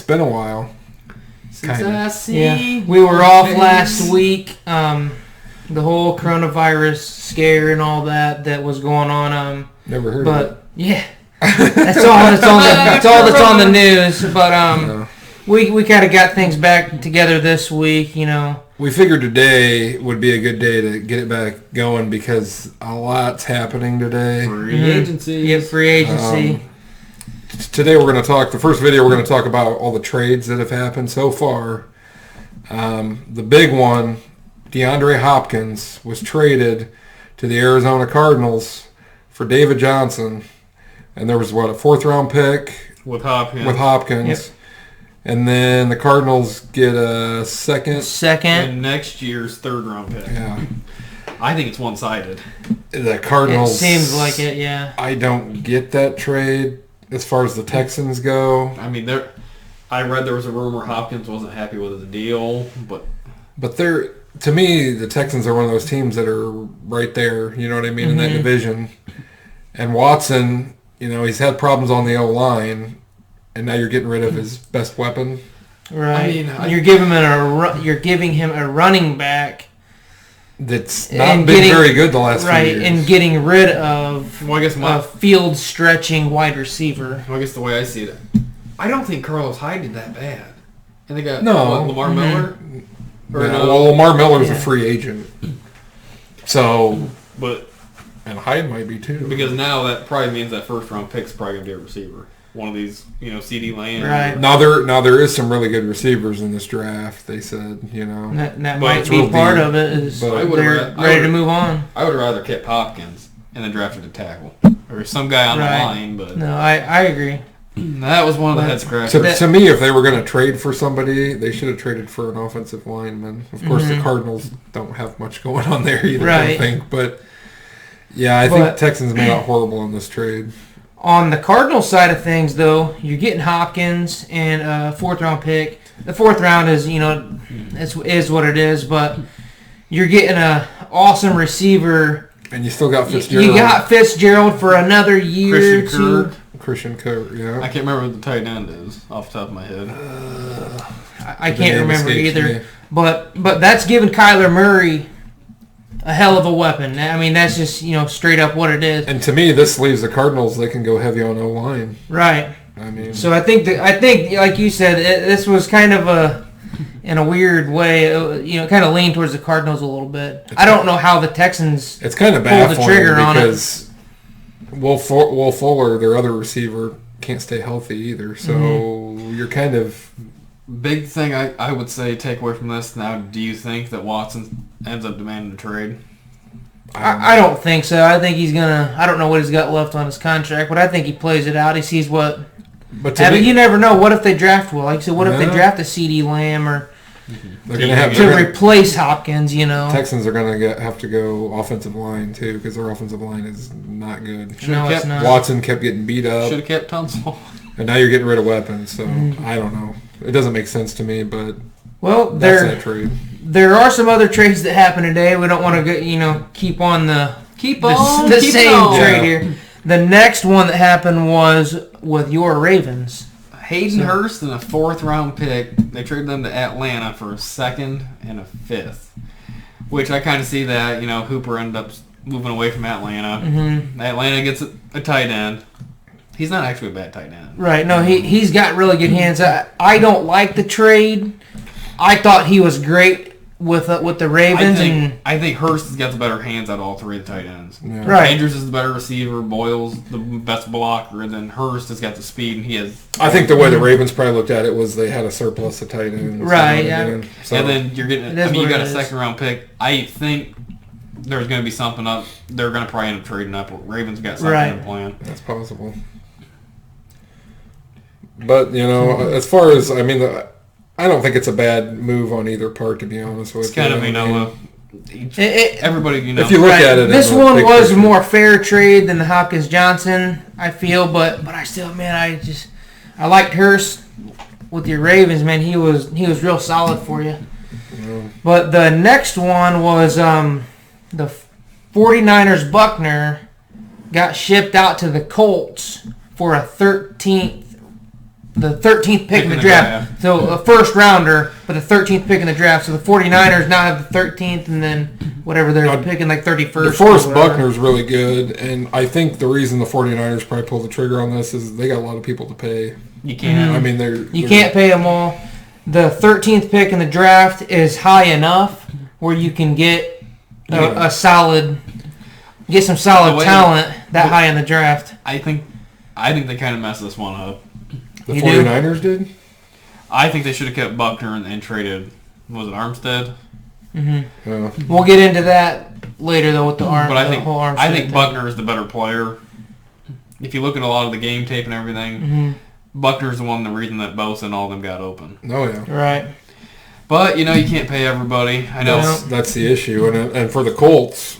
been a while. Yeah. We were off last week. The whole coronavirus scare and all that was going on. Never heard of it. Yeah. That's all that's on the news. But we kind of got things back together this week, We figured today would be a good day to get it back going because a lot's happening today. Free agency. Yeah, free agency. Today the first video we're going to talk about all the trades that have happened so far. The big one, DeAndre Hopkins, was traded to the Arizona Cardinals for David Johnson. And there was, a fourth-round pick? With Hopkins. Yep. And then the Cardinals get a second. And next year's third-round pick. Yeah. I think it's one-sided. The Cardinals... It seems like it, yeah. I don't get that trade as far as the Texans go. I mean, I read there was a rumor Hopkins wasn't happy with the deal, but to me, the Texans are one of those teams that are right there, you know what I mean, in that division. And Watson, he's had problems on the O-line, and now you're getting rid of his best weapon. Right. You're giving him a running back that's not been very good the last few years. Right, and getting rid of a field-stretching wide receiver. Well, I guess the way I see it, I don't think Carlos Hyde did that bad. And they got Lamar Miller. Lamar Miller's a free agent. So, and Hyde might be too. Because now that probably means that first round pick's probably gonna be a receiver. One of these, CD Lamb. Right. Now there is some really good receivers in this draft. They said, that might be part of it. Is they're ready to move on. I would have rather kept Hopkins and then drafted a tackle or some guy on the line. But no, I agree. That was one of the head scratchers. To me, if they were going to trade for somebody, they should have traded for an offensive lineman. Of course, the Cardinals don't have much going on there either, I think. But, yeah, I think Texans made out horrible on this trade. On the Cardinals side of things, though, you're getting Hopkins and a fourth-round pick. The fourth round is, is what it is, but you're getting an awesome receiver. And you still got Fitzgerald. You got Fitzgerald for another year or two. Christian Kirk, yeah. I can't remember what the tight end is off the top of my head. I can't remember either. But that's giving Kyler Murray a hell of a weapon. I mean, that's just, straight up what it is. And to me, this leaves the Cardinals, they can go heavy on O-line. Right. I mean. So I think, like you said, this was kind of in a weird way, kind of leaned towards the Cardinals a little bit. I don't know how the Texans it's kind of baffling pulled the trigger on it. Because Will Fuller, their other receiver, can't stay healthy either. So you're kind of... Big thing I would say take away from this now, do you think that Watson ends up demanding a trade? I don't think so. I think he's going to... I don't know what he's got left on his contract, but I think he plays it out. He sees what... But you never know. What if they draft well? Like I said, what if they draft a CD Lamb or... They're going to have to replace Hopkins, Texans are going to have to go offensive line, too, because their offensive line is not good. It's not. Watson kept getting beat up. Should have kept Tunsil. And now you're getting rid of weapons, so I don't know. It doesn't make sense to me, but that's that trade. There are some other trades that happened today. We don't want to keep on the same trade here. The next one that happened was with your Ravens. Hayden Hurst and a fourth-round pick. They traded them to Atlanta for a second and a fifth, which I kind of see that. Hooper ended up moving away from Atlanta. Atlanta gets a tight end. He's not actually a bad tight end. Right. No, he's got really good hands. I don't like the trade. I thought he was great with the Ravens. I think Hurst has got the better hands out of all three of the tight ends. Yeah. Right. Andrews is the better receiver. Boyle's the best blocker. And then Hurst has got the speed, and he has... I think the way the Ravens probably looked at it was they had a surplus of tight ends. Right, yeah. So, and then you're getting... you got a second-round pick. I think there's going to be something up. They're going to probably end up trading up. Ravens got something in the plan. That's possible. But, as far as... I don't think it's a bad move on either part, to be honest with you. It's kind of, everybody, If you look at it... This one was a more fair trade than the Hopkins-Johnson, I feel, but I still, man, I liked Hurst with your Ravens, man. He was real solid for you. Yeah. But the next one was the 49ers Buckner got shipped out to the Colts for a 13th the 13th pick in the draft. So a first rounder, but the 13th pick in the draft. So the 49ers now have the 13th, and then whatever they're picking, like 31st. DeForest Buckner is really good, and I think the reason the 49ers probably pulled the trigger on this is they got a lot of people to pay. You can't. I mean, you can't pay them all. The 13th pick in the draft is high enough where you can get a solid, get some solid talent that high in the draft. I think they kind of messed this one up. The 49ers did? I think they should have kept Buckner and traded, was it Armstead? Mm-hmm. Yeah. We'll get into that later, though, with the Armstead. But I think thing. Buckner is the better player. If you look at a lot of the game tape and everything, Buckner's the reason that Bosa and all of them got open. Oh, yeah. Right. But, you can't pay everybody. I know. That's the issue. And for the Colts,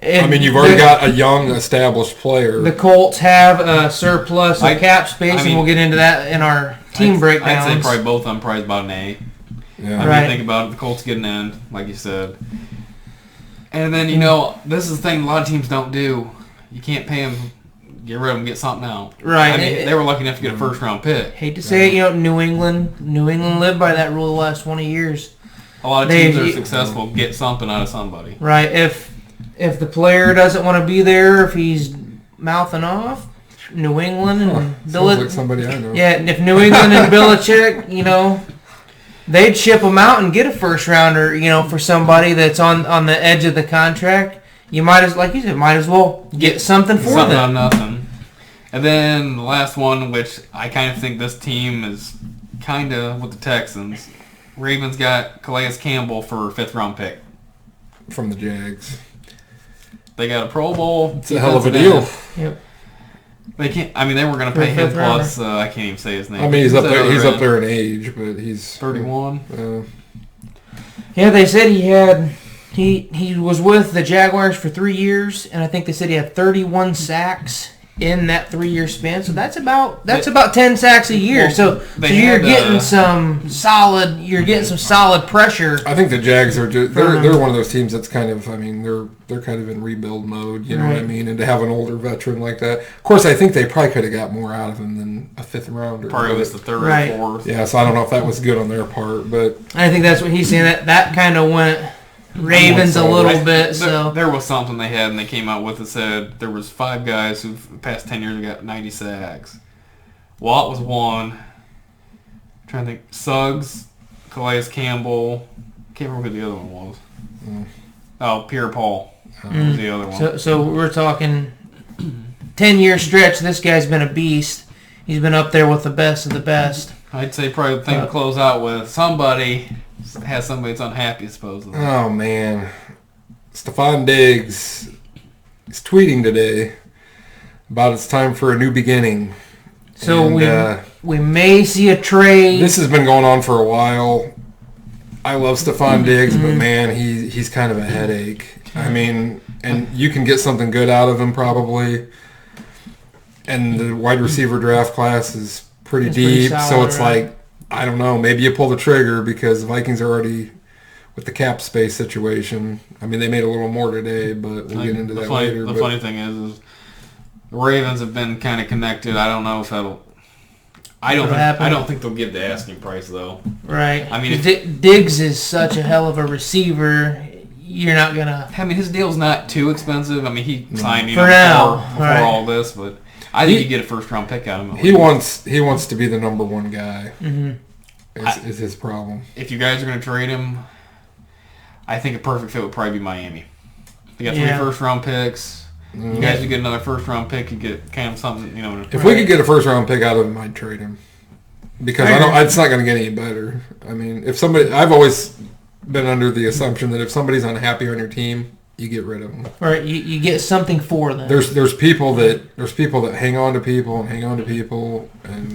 you've already got a young, established player. The Colts have a surplus of cap space, and we'll get into that in our team breakdowns. I'd say probably both of them probably about an A. Yeah. Think about it. The Colts get an end, like you said. And then, this is the thing a lot of teams don't do. You can't pay them, get rid of them, get something out. Right. They were lucky enough to get a first-round pick. Hate to say it, New England lived by that rule the last 20 years. A lot of teams are successful, get something out of somebody. Right. If the player doesn't want to be there, if he's mouthing off, New England and sounds like somebody I know. Yeah, and if New England and Belichick, they'd ship them out and get a first rounder, for somebody that's on the edge of the contract. You might as well get something for something them. On nothing. And then the last one, which I kind of think this team is kind of with the Texans. Ravens got Calais Campbell for a 5th-round pick from the Jags. They got a Pro Bowl. It's a hell of a deal. Yep. They can't. They were going to pay him plus. I can't even say his name. He's up there. He's up there in age, but he's 31. Yeah, they said he was with the Jaguars for 3 years, and I think they said he had 31 sacks in that 3-year span. So that's about 10 sacks a year. So you're getting some solid pressure. I think the Jags are they're one of those teams that's kind of they're kind of in rebuild mode, you know what I mean? And to have an older veteran like that. Of course, I think they probably could have got more out of him than a 5th rounder. Probably was the 3rd or 4th. Yeah, so I don't know if that was good on their part, but I think that's what he's saying. That kind of went Ravens a little bit. So there was something they had, and they came out with it. Said there was 5 guys who the past 10 years got 90 sacks. Watt was one. I'm trying to think. Suggs, Calais Campbell. Can't remember who the other one was. Oh, Pierre Paul was the other one. So we're talking 10-year stretch. This guy's been a beast. He's been up there with the best of the best. I'd say probably the thing to close out with somebody has somebody that's unhappy, supposedly. Oh, man. Stephon Diggs is tweeting today about it's time for a new beginning. So we may see a trade. This has been going on for a while. I love Stephon Diggs, but, man, he's kind of a headache. And you can get something good out of him probably. And the wide receiver draft class is pretty deep, solid, so it's like, I don't know, maybe you pull the trigger because the Vikings are already with the cap space situation. They made a little more today, but we'll get into that later. The funny thing is the Ravens have been kind of connected. I don't know if that'll... I don't think they'll give the asking price, though. Right. Diggs is such a hell of a receiver. You're not going to... his deal's not too expensive. He signed before all this, but... I think you get a 1st-round pick out of him. He wants to be the number 1 guy. Is his problem. If you guys are going to trade him, I think a perfect fit would probably be Miami. They got 3 1st-round picks. You guys would get another 1st-round pick. You get kind of something, If we could get a 1st-round pick out of him, I'd trade him because it's not going to get any better. If somebody, I've always been under the assumption that if somebody's unhappy on your team, you get rid of them. Right, you get something for them. There's people that hang on to people, and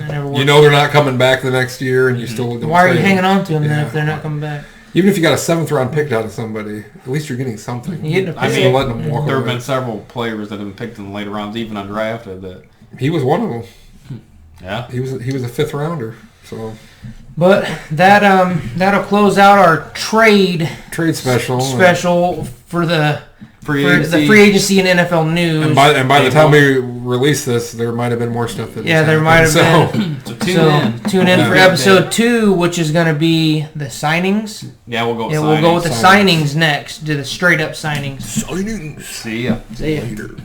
they're not coming back the next year, and you still don't. Why are you hanging on to them then if they're not coming back? Even if you got a 7th-round pick out of somebody, at least you're getting something. You're letting them walk there have away. been several players that have been picked in the later rounds, even undrafted. That he was one of them. Yeah, he was a 5th rounder. So. But that'll close out our trade special for the free agency and NFL news. And by the time we release this, there might have been more stuff that there might have been. So Tune in for episode 2, which is going to be the signings. Yeah, we'll go with signings. We'll go with the signings next. Do the straight up signings. Signings. See ya. See ya. Later.